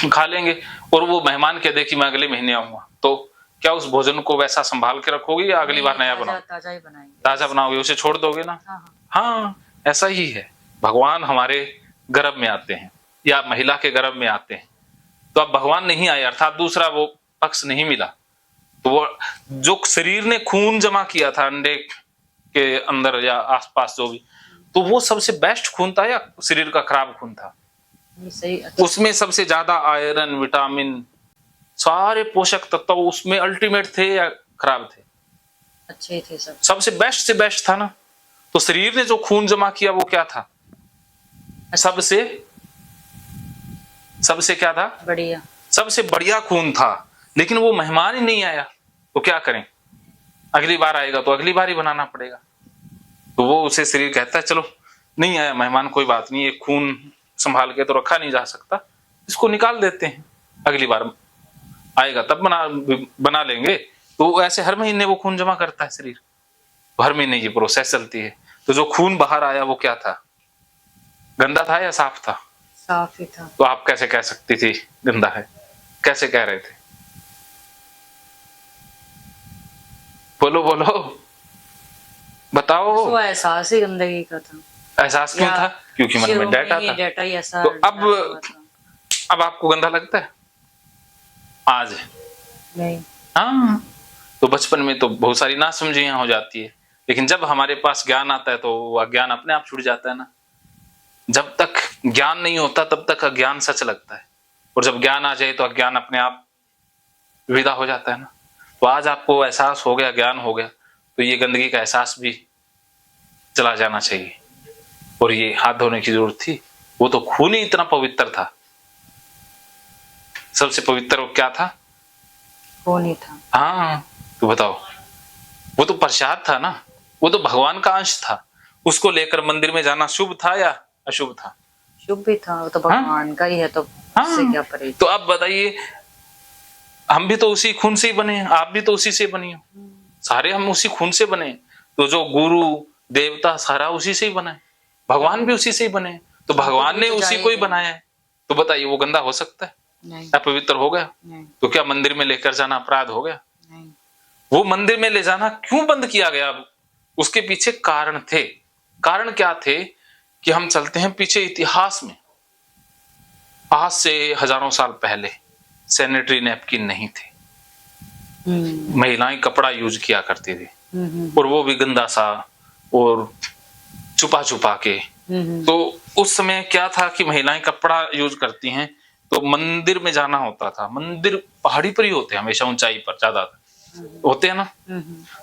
खा लेंगे और वो मेहमान कह दे कि मैं अगले महीने आऊंगा, तो क्या उस भोजन को वैसा संभाल के रखोगे या अगली बार नया बनाओगे? ताजा ही बनाएंगे। ताजा बनाओगे, उसे छोड़ दोगे ना? हाँ, हाँ। हाँ, ऐसा ही है। भगवान हमारे गर्भ में आते हैं या महिला के गर्भ में आते हैं, तो अब भगवान नहीं आए अर्थात दूसरा वो पक्ष नहीं मिला, तो वो जो शरीर ने खून जमा किया था अंडे के अंदर या आसपास जो भी, तो वो सबसे बेस्ट खून था या शरीर का खराब खून था? सही, अच्छा। उसमें सबसे ज्यादा आयरन, विटामिन, सारे पोषक तत्व उसमें अल्टीमेट थे या खराब थे? अच्छे थे सब। सबसे बेस्ट से बेस्ट था ना। तो शरीर ने जो खून जमा किया वो क्या था? सबसे क्या था? बढ़िया। सबसे बढ़िया खून था। लेकिन वो मेहमान ही नहीं आया, तो क्या करें? अगली बार आएगा तो अगली बार ही बनाना पड़ेगा। तो वो उसे शरीर कहता है चलो नहीं आया मेहमान, कोई बात नहीं, एक खून संभाल के तो रखा नहीं जा सकता, इसको निकाल देते हैं, अगली बार आएगा तब बना लेंगे। तो ऐसे हर महीने वो खून जमा करता है शरीर, तो हर महीने ये प्रोसेस चलती है। तो जो खून बाहर आया वो क्या था? गंदा था या साफ था? साफ ही था। तो आप कैसे कह सकती थी गंदा है? कैसे कह रहे थे? बोलो बोलो, बताओ। तो एहसास ही गंदगी का था। एहसास क्यों था? क्योंकि मन में डेटा था। डेटा ही ऐसा। तो अब आपको गंदा लगता है आज? नहीं। हाँ, तो बचपन में तो बहुत सारी नासमझियां हो जाती है, लेकिन जब हमारे पास ज्ञान आता है तो वो अज्ञान अपने आप छूट जाता है ना। जब तक ज्ञान नहीं होता तब तक अज्ञान सच लगता है, और जब ज्ञान आ जाए तो अज्ञान अपने आप विदा हो जाता है ना। तो आज आपको एहसास हो गया, ज्ञान हो गया, तो ये गंदगी का एहसास भी चला जाना चाहिए। और ये हाथ धोने की जरूरत थी, वो तो खून ही इतना पवित्र था। सबसे पवित्र वो क्या था? खून ही था। हाँ, तो बताओ, वो तो प्रसाद था ना, वो तो भगवान का अंश था। उसको लेकर मंदिर में जाना शुभ था या अशुभ था? शुभ भी था, वो तो भगवान का ही है, तो उससे क्या परहेज। तो अब बताइए, हम भी तो उसी खून से ही बने हैं, आप भी तो उसी से बनी हो, सारे हम उसी खून से बने। तो जो गुरु देवता सारा उसी से ही बना है, भगवान भी उसी से ही बने। तो भगवान ने उसी को ही बनाया है, तो बताइए वो गंदा हो सकता है? नहीं। अपवित्र हो गया? नहीं। तो क्या मंदिर में लेकर जाना अपराध हो गया? नहीं। वो मंदिर में ले जाना क्यों बंद किया गया? उसके पीछे कारण थे। कारण क्या थे? कि हम चलते हैं पीछे इतिहास में, आज से हजारों साल पहले सैनिटरी नैपकिन नहीं थे, महिलाएं कपड़ा यूज किया करती थी, और वो भी गंदा सा और छुपा छुपा के। तो उस समय क्या था कि महिलाएं कपड़ा यूज करती हैं, तो मंदिर में जाना होता था। मंदिर पहाड़ी पर ही होते हैं, हमेशा ऊंचाई पर ज्यादा होते हैं ना।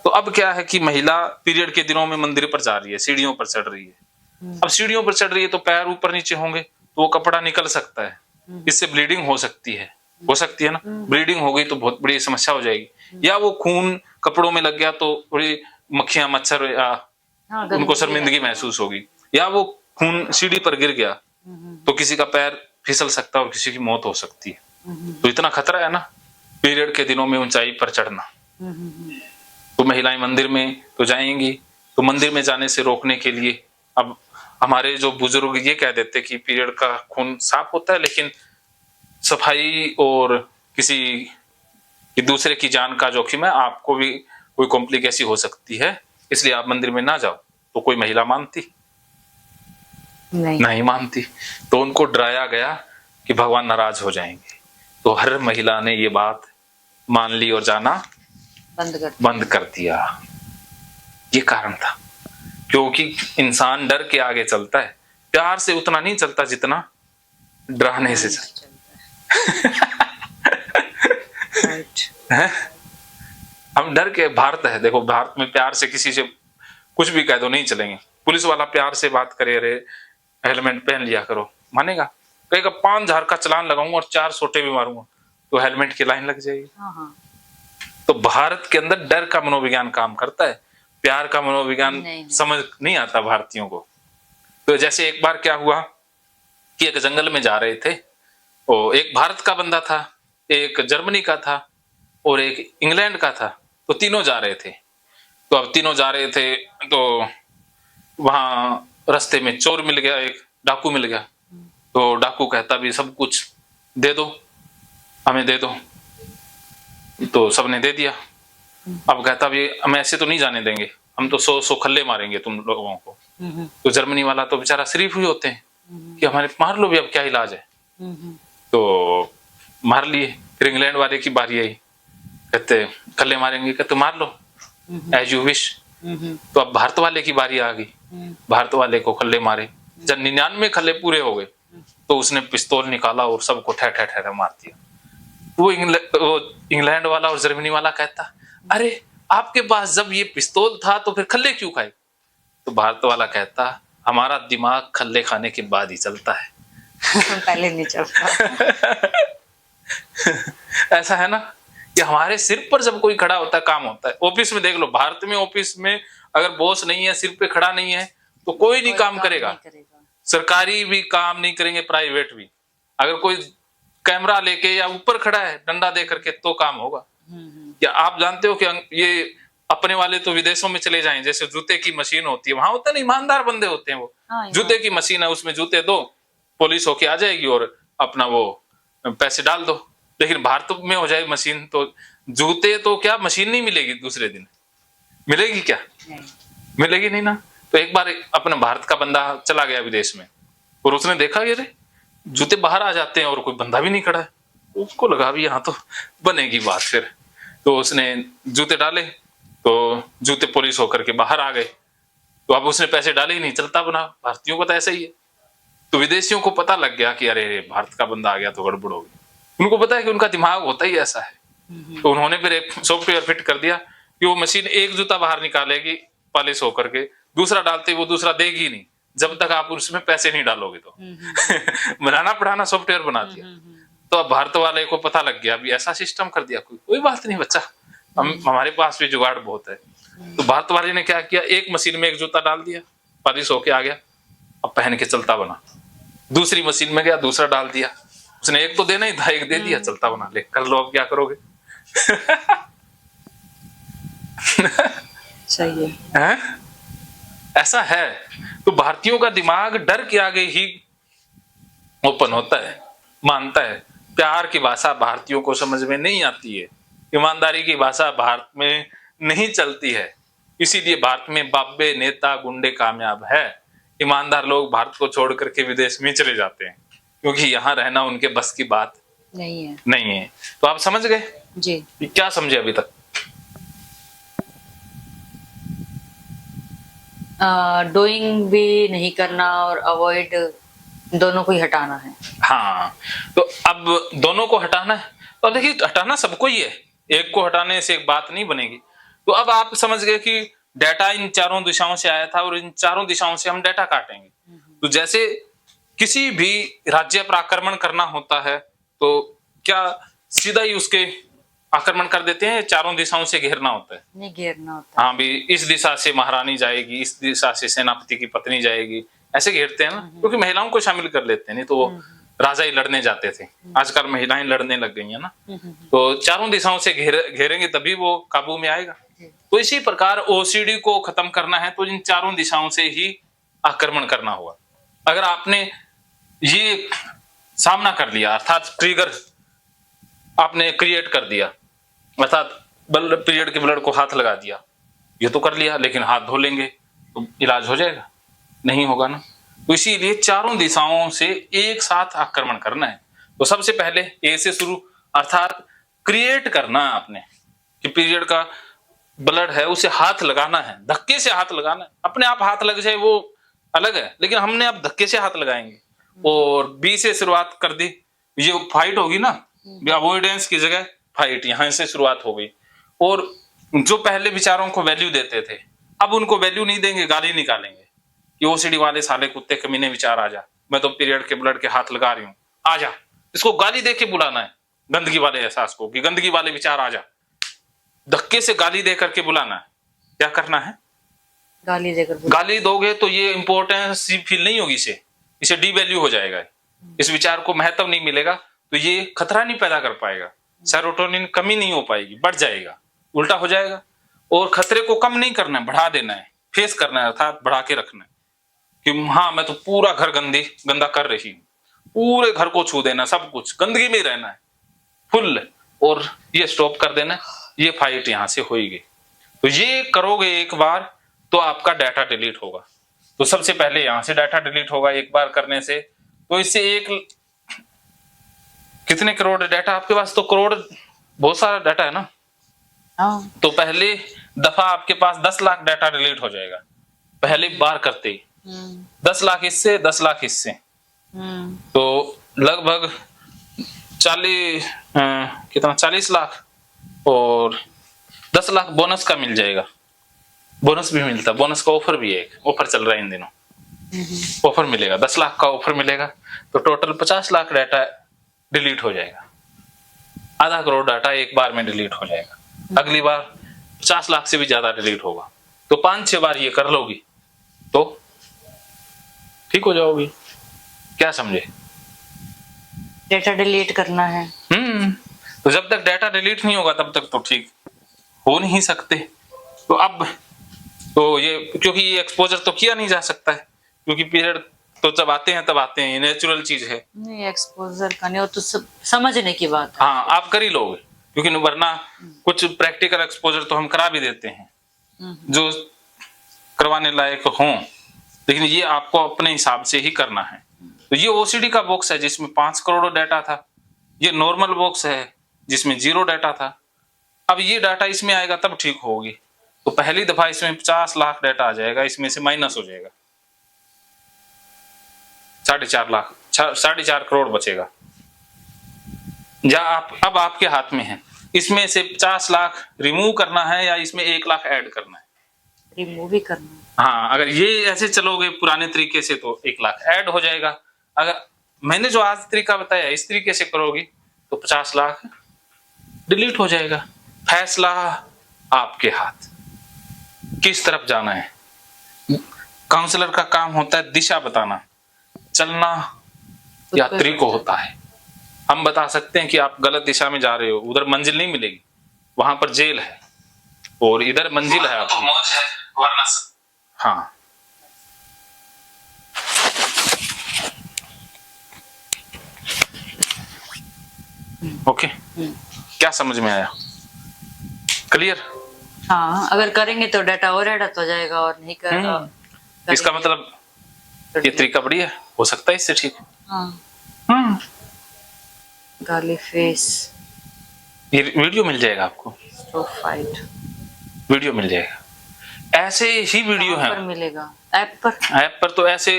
तो अब क्या है कि महिला पीरियड के दिनों में मंदिर पर जा रही है, सीढ़ियों पर चढ़ रही है। अब सीढ़ियों पर चढ़ रही है तो पैर ऊपर नीचे होंगे, तो वो कपड़ा निकल सकता है, इससे ब्लीडिंग हो सकती है ना। ब्लीडिंग हो गई तो बहुत बड़ी समस्या हो जाएगी। या वो खून कपड़ों में लग गया तो थोड़ी मक्खियां, मच्छर या उनको शर्मिंदगी महसूस होगी। या वो खून सीढ़ी पर गिर गया तो किसी का पैर फिसल सकता है और किसी की मौत हो सकती है। तो इतना खतरा है ना पीरियड के दिनों में ऊंचाई पर चढ़ना। तो महिलाएं मंदिर में तो जाएंगी, तो मंदिर में जाने से रोकने के लिए अब हमारे जो बुजुर्ग ये कह देते कि पीरियड का खून साफ होता है, लेकिन सफाई और किसी कि दूसरे की जान का जोखिम है, आपको भी कोई कॉम्प्लिकेशन हो सकती है, इसलिए आप मंदिर में ना जाओ। तो कोई महिला मानती? नहीं मानती। तो उनको डराया गया कि भगवान नाराज हो जाएंगे, तो हर महिला ने ये बात मान ली और जाना बंद कर दिया। ये कारण था, क्योंकि इंसान डर के आगे चलता है, प्यार से उतना नहीं चलता जितना डराने से चलता है। हम डर के, भारत है देखो, भारत में प्यार से किसी से कुछ भी कह दो नहीं चलेंगे। पुलिस वाला प्यार से बात करे, अरे हेलमेट पहन लिया करो, मानेगा? कहेगा 5,000 का चलान लगाऊंगा और 4 सोटे भी मारूंगा, तो हेलमेट की लाइन लग जाएगी। तो भारत के अंदर डर का मनोविज्ञान काम करता है, प्यार का मनोविज्ञान समझ नहीं आता भारतीयों को। तो जैसे एक बार क्या हुआ कि एक जंगल में जा रहे थे, वो एक भारत का बंदा था, एक जर्मनी का था और एक इंग्लैंड का था। तो तीनों जा रहे थे। तो अब तीनों जा रहे थे तो वहां रास्ते में चोर मिल गया, एक डाकू मिल गया। तो डाकू कहता भी सब कुछ दे दो हमें दे दो। तो सबने दे दिया। अब कहता अभी हम ऐसे तो नहीं जाने देंगे, हम तो 100 खल्ले मारेंगे तुम लोगों को। तो जर्मनी वाला तो बेचारा शरीफ हुए होते हैं कि हमारे मार लो भी, अब क्या इलाज है। तो मार लिए। फिर इंग्लैंड वाले की बारी आई, कहते खल्ले मारेंगे, कहते मार लो एज यू विश। तो अब भारत वाले की बारी आ गई, भारत वाले को खल्ले मारे। जब 99 खल्ले पूरे हो गए तो उसने पिस्तौल निकाला और सबको ठह ठह ठह मार दिया। वो इंग्लैंड वाला और जर्मनी वाला कहता अरे आपके पास जब ये पिस्तौल था तो फिर खल्ले क्यों खाए। तो भारत वाला कहता हमारा दिमाग खल्ले खाने के बाद ही चलता है। पहले नहीं चलता। ऐसा है ना कि हमारे सिर पर जब कोई खड़ा होता है काम होता है। ऑफिस में देख लो, भारत में ऑफिस में अगर बॉस नहीं है, सिर पे खड़ा नहीं है तो कोई नहीं काम करेगा। सरकारी भी काम नहीं करेंगे, प्राइवेट भी। अगर कोई कैमरा लेके या ऊपर खड़ा है डंडा दे करके तो काम होगा। या आप जानते हो कि ये अपने वाले तो विदेशों में चले जाएं, जैसे जूते की मशीन होती है वहां होता नहीं, ईमानदार बंदे होते हैं वो। जूते की मशीन है, उसमें जूते दो, पुलिस होके आ जाएगी और अपना वो पैसे डाल दो। लेकिन भारत में हो जाए मशीन तो जूते तो क्या मशीन नहीं मिलेगी, दूसरे दिन मिलेगी क्या? मिलेगी नहीं ना। तो एक बार अपना भारत का बंदा चला गया विदेश में और उसने देखा ये रे जूते बाहर आ जाते हैं और कोई बंदा भी नहीं खड़ा है। उसको लगा भी यहाँ तो बनेगी बात फिर। तो उसने जूते डाले तो जूते पुलिस होकर के बाहर आ गए। तो अब उसने पैसे डाले ही नहीं, चलता बना। भारतीयों का तो ऐसा ही है। तो विदेशियों को पता लग गया कि अरे भारत का बंदा आ गया तो गड़बड़ होगी। उनको पता है कि उनका दिमाग होता ही ऐसा है। तो उन्होंने फिर एक सॉफ्टवेयर फिट कर दिया कि वो मशीन एक जूता बाहर निकालेगी पॉलिश होकर के, दूसरा डालते वो दूसरा देगी नहीं जब तक आप उसमें पैसे नहीं डालोगे। तो बनाना पढ़ाना सॉफ्टवेयर बना दिया। तो अब भारत वाले को पता लग गया, अभी ऐसा सिस्टम कर दिया। कोई बात नहीं बच्चा, हमारे पास भी जुगाड़ बहुत है। तो भारत वाले ने क्या किया, एक मशीन में एक जूता डाल दिया, पॉलिश होके आ गया, अब पहन के चलता बना। दूसरी मशीन में गया, दूसरा डाल दिया, उसने एक तो देना ही था, एक दे दिया, चलता बना। ले कर लो, अब क्या करोगे। सही है। ऐसा है। तो भारतीयों का दिमाग डर के आगे ही ओपन होता है, मानता है। प्यार की भाषा भारतीयों को समझ में नहीं आती है, ईमानदारी की भाषा भारत में नहीं चलती है। इसीलिए भारत में बाबे नेता गुंडे कामयाब है। ईमानदार लोग भारत को छोड़ करके विदेश में चले जाते हैं क्योंकि यहाँ रहना उनके बस की बात नहीं है। तो आप समझ गए जी? क्या समझे अभी तक? डूइंग भी नहीं करना और अवॉइड दोनों को ही हटाना है। हाँ, तो अब दोनों को हटाना है। तो देखिए हटाना सबको ही है, एक को हटाने से एक बात नहीं बनेगी। तो अब आप समझ गए कि डाटा इन चारों दिशाओं से आया था और इन चारों दिशाओं से हम डाटा काटेंगे। तो जैसे किसी भी राज्य पर आक्रमण करना होता है तो क्या सीधा ही उसके आक्रमण कर देते हैं, चारों दिशाओं से घेरना होता है? नहीं, घेरना होता है। हाँ भी, इस दिशा से महारानी जाएगी, इस दिशा से सेनापति की पत्नी जाएगी, ऐसे घेरते हैं ना, क्योंकि महिलाओं को शामिल कर लेते हैं। नहीं तो वो राजा ही लड़ने जाते थे, आजकल महिलाएं लड़ने लग गई है ना। तो चारों दिशाओं से घेरेंगे तभी वो काबू में आएगा। तो इसी प्रकार ओसीडी को खत्म करना है तो इन चारों दिशाओं से ही आक्रमण करना होगा। अगर आपने ये सामना कर लिया, अर्थात ट्रिगर आपने क्रिएट कर दिया, अर्थात पीरियड के ब्लड को हाथ लगा दिया, ये तो कर लिया, लेकिन हाथ धो लेंगे तो इलाज हो जाएगा? नहीं होगा ना। तो इसीलिए चारों दिशाओं से एक साथ आक्रमण करना है। तो सबसे पहले ए से शुरू, अर्थात क्रिएट करना है आपने कि पीरियड का ब्लड है उसे हाथ लगाना है, धक्के से हाथ लगाना है। अपने आप हाथ लग जाए वो अलग है, लेकिन हमने अब धक्के से हाथ लगाएंगे। और बी से शुरुआत कर दी, ये फाइट होगी ना, अवॉइडेंस की जगह फाइट, यहां से शुरुआत हो गई। और जो पहले विचारों को वैल्यू देते थे अब उनको वैल्यू नहीं देंगे, गाली निकालेंगे कि ओसीडी वाले साले कुत्ते कमीने विचार, आ जा, मैं तो पीरियड के ब्लड के हाथ लगा रही हूं, आ जा। इसको गाली दे के बुलाना है, गंदगी वाले एहसास को कि गंदगी वाले विचार आ जा, धक्के से गाली दे करके बुलाना है। क्या करना है? गाली देकर। गाली दोगे तो ये इंपॉर्टेंस फील नहीं होगी, इसे डी वैल्यू हो जाएगा, इस विचार को महत्व नहीं मिलेगा, तो ये खतरा नहीं पैदा कर पाएगा, सेरोटोनिन कमी नहीं हो पाएगी, बढ़ जाएगा, उल्टा हो जाएगा। और खतरे को कम नहीं करना है, बढ़ा देना है, फेस करना है, अर्थात बढ़ा के रखना है कि हाँ मैं तो पूरा घर गंदा कर रही हूँ, पूरे घर को छू देना, सब कुछ गंदगी में ही रहना है। फुल, और ये स्टॉप कर देना, ये फाइट यहाँ से होगी। तो ये करोगे एक बार तो आपका डाटा डिलीट होगा। तो सबसे पहले यहाँ से डाटा डिलीट होगा एक बार करने से। तो इससे कितने करोड़ डाटा आपके पास? तो करोड़ बहुत सारा डाटा है ना। हाँ। तो पहले दफा आपके पास 10 लाख डाटा डिलीट हो जाएगा पहली बार करते ही। 10 लाख इससे, 10 लाख इससे, तो लगभग 40 लाख, और 10 लाख बोनस का मिल जाएगा। बोनस भी मिलता, बोनस का ऑफर भी है, एक ऑफर चल रहा है इन दिनों, ऑफर मिलेगा, 10 लाख का ऑफर मिलेगा। तो टोटल 50 लाख डाटा डिलीट हो जाएगा। आधा करोड़ डाटा एक बार में डिलीट हो जाएगा। अगली बार 50 लाख से भी ज्यादा डिलीट होगा। तो 5-6 बार ये कर लोगी तो ठीक हो जाओगी। क्या समझे? डेटा डिलीट करना है। तो जब तक डाटा डिलीट नहीं होगा तब तक तो ठीक हो नहीं सकते। तो अब तो ये, क्योंकि ये एक्सपोजर तो किया नहीं जा सकता है, क्योंकि पीरियड तो जब आते हैं तब आते हैं, ये नेचुरल चीज है। नहीं, एक्सपोजर का नहीं, वो तो समझने की बात है। हाँ, आप कर ही लोगे, क्योंकि वरना कुछ प्रैक्टिकल एक्सपोजर तो हम करा भी देते हैं जो करवाने लायक हों, लेकिन ये आपको अपने हिसाब से ही करना है। तो ये ओसीडी का बॉक्स है जिसमें 5 करोड़ डाटा था। ये नॉर्मल बॉक्स है जिसमें 0 डाटा था। अब ये डाटा इसमें आएगा तब ठीक होगी। तो पहली दफा इसमें 50 लाख डाटा आ जाएगा, इसमें से माइनस हो जाएगा 4.5 लाख, 4.5 करोड़ बचेगा। या अब आपके हाथ में है, इसमें से 50 लाख रिमूव करना है या इसमें 1 लाख ऐड करना है। रिमूव भी करना है। हाँ, अगर ये ऐसे चलोगे पुराने तरीके से तो 1 लाख ऐड हो जाएगा। अगर मैंने जो आज तरीका बताया इस तरीके से करोगी तो 50 लाख डिलीट हो जाएगा। फैसला आपके हाथ, किस तरफ जाना है। काउंसलर का काम होता है दिशा बताना, चलना यात्री को होता है। हम बता सकते हैं कि आप गलत दिशा में जा रहे हो, उधर मंजिल नहीं मिलेगी, वहां पर जेल है, और इधर मंजिल है आपकी। मौज है वरना। हाँ, ओके, क्या समझ में आया? क्लियर? हाँ, अगर करेंगे तो डाटा और ऐड हो जाएगा, और नहीं करेंगे इसका मतलब ये तरीका बढ़िया हो सकता है इससे ठीक। हाँ। गाली फेस, ये वीडियो मिल जाएगा आपको, प्रोफाइल वीडियो मिल जाएगा। ऐसे ही वीडियो है, पर मिलेगा ऐप पर तो ऐसे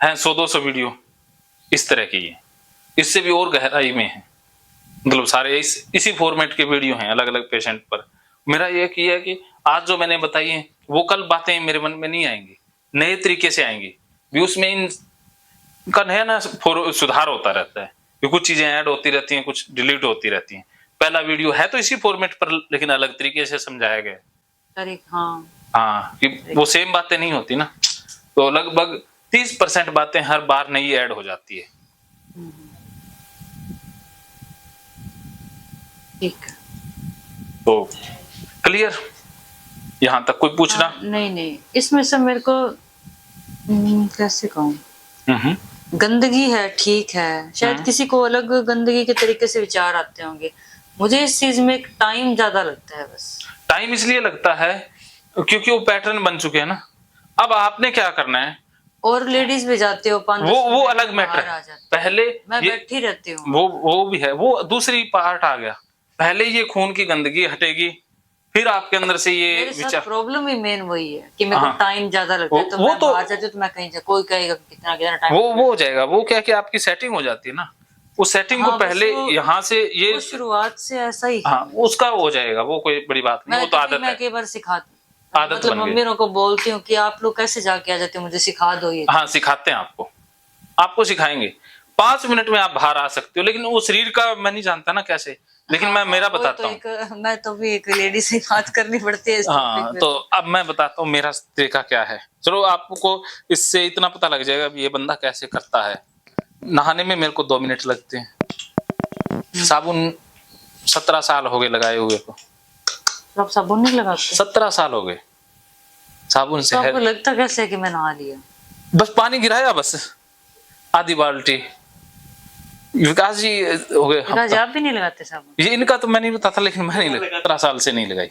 हैं 100-200 वीडियो इस तरह की है। इससे भी और गहराई में है, मतलब सारे इसी फॉर्मेट के वीडियो हैं अलग अलग पेशेंट पर। मेरा ये है कि आज जो मैंने बताई है वो कल बातें मेरे मन में नहीं आएंगी, नए तरीके से आएंगी भी। उसमें इनका नया सुधार होता रहता है, कि कुछ चीजें ऐड होती रहती हैं, कुछ डिलीट होती रहती हैं। पहला वीडियो है तो इसी फॉर्मेट पर, लेकिन अलग तरीके से समझाया गया। हाँ, कि वो सेम बातें नहीं होती ना। तो लगभग 30% बातें हर बार नई ऐड हो जाती है। ठीक, तो क्लियर? यहाँ तक कोई पूछना? नहीं, इसमें से मेरे को कैसे कहूँ, गंदगी है, ठीक है, शायद किसी को अलग गंदगी के तरीके से विचार आते होंगे। मुझे इस चीज में टाइम ज्यादा लगता है। बस टाइम इसलिए लगता है क्योंकि वो पैटर्न बन चुके हैं ना। अब आपने क्या करना है, और लेडीज भी जाते हो, वो अलग मैटर है। पहले मैं बैठी रहती हूँ, वो भी है, वो दूसरी पार्ट आ गया। पहले ये खून की गंदगी हटेगी, फिर आपके अंदर से ये विचार। प्रॉब्लम ही मेन वही है कि मेरे को टाइम ज्यादा लगता है। तो मैं बाहर जाती हूँ तो मैं कहीं कोई कहेगा कितना टाइम, वो हो जाएगा। वो क्या कि आपकी सेटिंग हो जाती है ना, उस सेटिंग को पहले यहाँ से ये शुरुआत से ऐसा ही। हाँ, उसका हो जाएगा, वो कोई बड़ी बात नहीं, वो तो आदत है। मैं कई बार सिखाती, मतलब मम्मियों को बोलती हूँ कि आप लोग कैसे जाके आ जाते हो, मुझे सिखा दो ये। हाँ, सिखाते हैं आपको सिखाएंगे। 5 मिनट में आप बाहर आ सकते हो, लेकिन वो शरीर का मैं नहीं जानता ना कैसे, लेकिन मैं मेरा बताता हूँ। मैं तो भी एक लेडी से बात करनी पड़ती है। हाँ, तो अब मैं बताता हूँ मेरा तरीका क्या है। चलो, आपको इससे इतना पता लग जाएगा ये बंदा कैसे करता है। नहाने में मेरे को 2 मिनट लगते हैं। साबुन 17 साल हो गए लगाए हुए को। आप साबुन नहीं लगाते? 17 साल हो गए साबुन से। आपको लगता कैसे है कि मैं नहा लिया? बस पानी गिराया, बस आधी बाल्टी, विकास जी हो गए विकास जी, आप भी नहीं लगाते साबुन? ये इनका तो मैं नहीं बताता, लेकिन मैं नहीं लगा, 17 साल से नहीं लगाई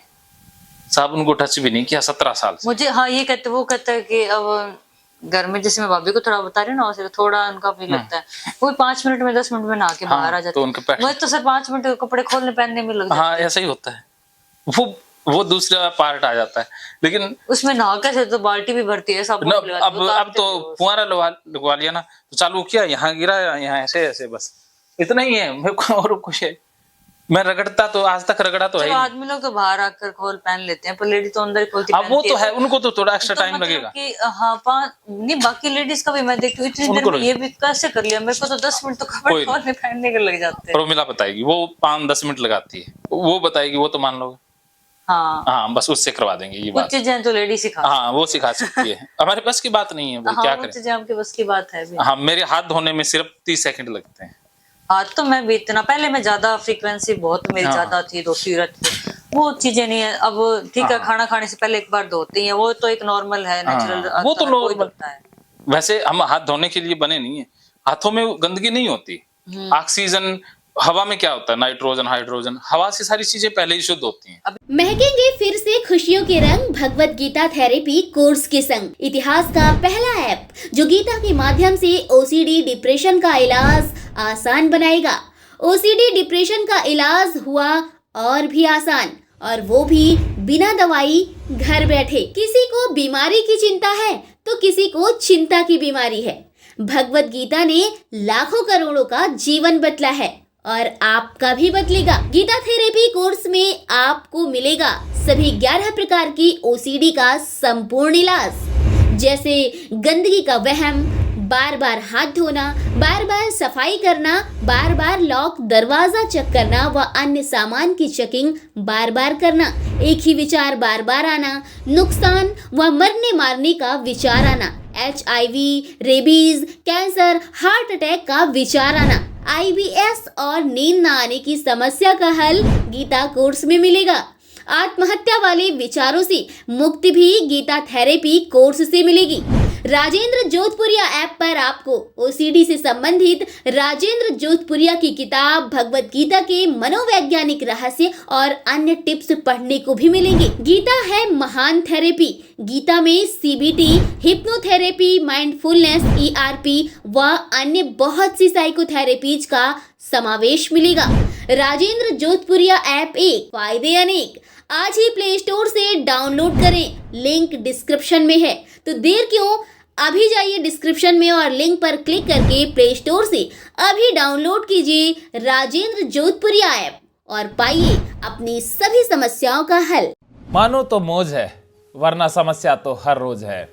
साबुन को, टच भी नहीं किया 17 साल से। मुझे हाँ ये कहते, वो कहता है कि अब घर में जैसे मैं भाभी को थोड़ा बता रही हूँ ना, उसे थोड़ा उनका भी लगता है, वो 5 मिनट में 10 मिनट में नहा के बाहर आ जाते तो उनके हैं। मुझे तो सर 5 मिनट कपड़े खोलने पहनने में लग जाते हाँ ऐसा ही होता है, वो दूसरा पार्ट आ जाता है। लेकिन उसमें नहा के तो बाल्टी भी भरती है साबुन न, लगाते, वो अब तो फुहारा लगवा लिया ना, तो चालू किया, यहाँ गिरा, यहाँ ऐसे ऐसे, बस इतना ही है, मेरे को और कुछ है। मैं रगड़ता तो आज तक रगड़ा तो है ही नहीं। आदमी लोग तो बाहर आकर खोल पहन लेते हैं, पर लेडी तो अंदर ही खोलती अब वो पहनती तो है, उनको तो थोड़ा एक्स्ट्रा तो टाइम मतलब लगेगा। कि हाँ नहीं, बाकी लेडीज का भी मैं देखती हूँ इतनी देर में ये भी कैसे कर लिया, मेरे को तो 10 मिनट तो कपड़े खोलने पहनने के लग जाते हैं। प्रोमिला बताएगी, वो 5-10 मिनट लगाती है, वो बताएगी, वो तो मान लोगे। हाँ बस उससे करवा देंगे ये बात। कुछ चीजें तो लेडी सिखा, हाँ वो सिखा सकती है, हमारे बस की बात नहीं है भाई, क्या करें। चीजें आपके बस की बात है भी। हाँ मेरे हाथ धोने में सिर्फ 30 सेकंड लगते हैं। हाथ तो मैं भी इतना, पहले मैं ज्यादा फ्रीक्वेंसी बहुत मेरी ज्यादा थी, धोती रहती थी, वो चीजें नहीं है अब। ठीक है, खाना खाने से पहले एक बार धोती हैं, वो तो एक नॉर्मल है, नेचुरल, वो तो नॉर्मल है। वैसे हम हाथ धोने के लिए बने नहीं है, हाथों में गंदगी नहीं होती। ऑक्सीजन हवा में क्या होता है, नाइट्रोजन, हाइड्रोजन, हवा से सारी चीजें पहले ही शुद्ध होती हैं। महकेंगे फिर से खुशियों के रंग भगवत गीता थेरेपी कोर्स के संग। इतिहास का पहला ऐप जो गीता के माध्यम से ओसीडी डिप्रेशन का इलाज आसान बनाएगा। ओसीडी डिप्रेशन का इलाज हुआ और भी आसान, और वो भी बिना दवाई, घर बैठे। किसी को बीमारी की चिंता है तो किसी को चिंता की बीमारी है। भगवत गीता ने लाखों करोड़ों का जीवन बदला है और आपका भी बदलेगा। गीता थेरेपी कोर्स में आपको मिलेगा सभी 11 प्रकार की ओसीडी का संपूर्ण इलाज, जैसे गंदगी का वहम, बार बार हाथ धोना, बार बार सफाई करना, बार बार लॉक दरवाजा चेक करना व अन्य सामान की चेकिंग बार बार करना, एक ही विचार बार बार आना, नुकसान व मरने मारने का विचार आना, HIV, rabies, cancer, heart attack का विचार आना, IBS और नींद न आने की समस्या का हल गीता कोर्स में मिलेगा। आत्महत्या वाले विचारों से मुक्ति भी गीता थेरेपी कोर्स से मिलेगी। राजेंद्र जोधपुरिया ऐप पर आपको ओसीडी से संबंधित राजेंद्र जोधपुरिया की किताब भगवत गीता के मनोवैज्ञानिक रहस्य और अन्य टिप्स पढ़ने को भी मिलेंगे। गीता है महान थेरेपी। गीता में CBT, हिप्नोथेरेपी, माइंडफुलनेस, ERP व अन्य बहुत सी साइकोथेरेपीज का समावेश मिलेगा। राजेंद्र जोधपुरिया ऐप एक, फायदे अनेक। आज ही प्ले स्टोर से डाउनलोड करें, लिंक डिस्क्रिप्शन में है। तो देर क्यों, अभी जाइए डिस्क्रिप्शन में और लिंक पर क्लिक करके प्ले स्टोर से अभी डाउनलोड कीजिए राजेंद्र जोधपुरिया ऐप और पाइए अपनी सभी समस्याओं का हल। मानो तो मौज है, वरना समस्या तो हर रोज है।